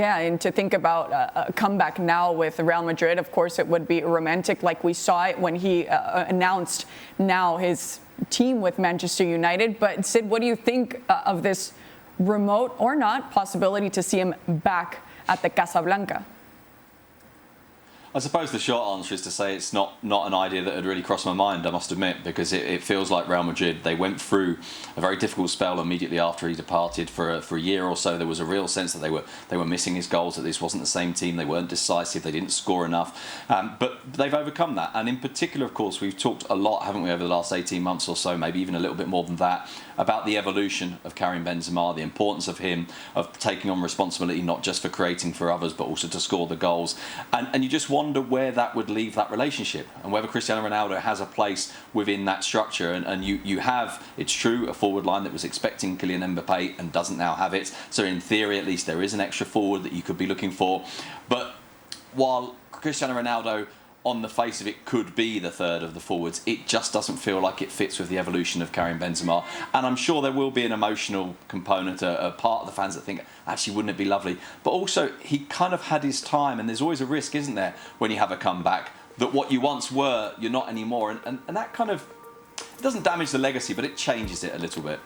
Yeah, and to think about a comeback now with Real Madrid, of course, it would be romantic, like we saw it when he announced now his team with Manchester United. But Sid, what do you think of this remote or not possibility to see him back at the Casablanca? I suppose the short answer is to say it's not an idea that had really crossed my mind, I must admit, because it feels like Real Madrid, they went through a very difficult spell immediately after he departed for a year or so. There was a real sense that they were missing his goals, that this wasn't the same team, they weren't decisive, they didn't score enough. But they've overcome that. And in particular, of course, we've talked a lot, haven't we, over the last 18 months or so, maybe even a little bit more than that, about the evolution of Karim Benzema, the importance of him, of taking on responsibility, not just for creating for others, but also to score the goals. And you just wonder where that would leave that relationship and whether Cristiano Ronaldo has a place within that structure. And you have, it's true, a forward line that was expecting Kylian Mbappe and doesn't now have it. So in theory, at least, there is an extra forward that you could be looking for. But while Cristiano Ronaldo, on the face of it, could be the third of the forwards, it just doesn't feel like it fits with the evolution of Karim Benzema. And I'm sure there will be an emotional component, a part of the fans that think, actually, wouldn't it be lovely? But also, he kind of had his time, and there's always a risk, isn't there, when you have a comeback, that what you once were, you're not anymore. And that kind of, it doesn't damage the legacy, but it changes it a little bit.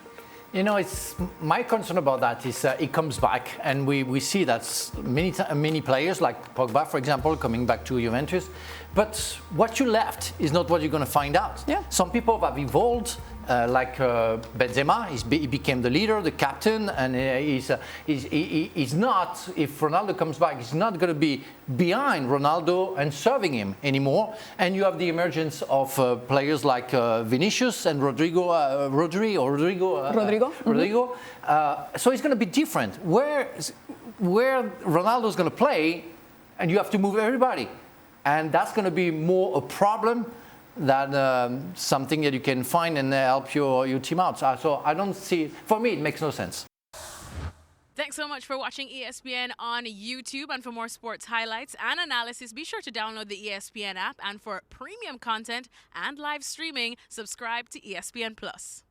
You know, it's my concern about that is he comes back, and we see that many players like Pogba, for example, coming back to Juventus. But what you left is not what you're going to find out. Yeah. Some people have evolved, like Benzema. He became the leader, the captain, and he's not. If Ronaldo comes back, he's not going to be behind Ronaldo and serving him anymore. And you have the emergence of players like Vinicius and Rodrigo. So it's going to be different. Where Ronaldo's going to play, and you have to move everybody. And that's going to be more a problem than something that you can find and help your team out. So I don't see, for me, it makes no sense. Thanks so much for watching ESPN on YouTube. And for more sports highlights and analysis, be sure to download the ESPN app. And for premium content and live streaming, subscribe to ESPN Plus.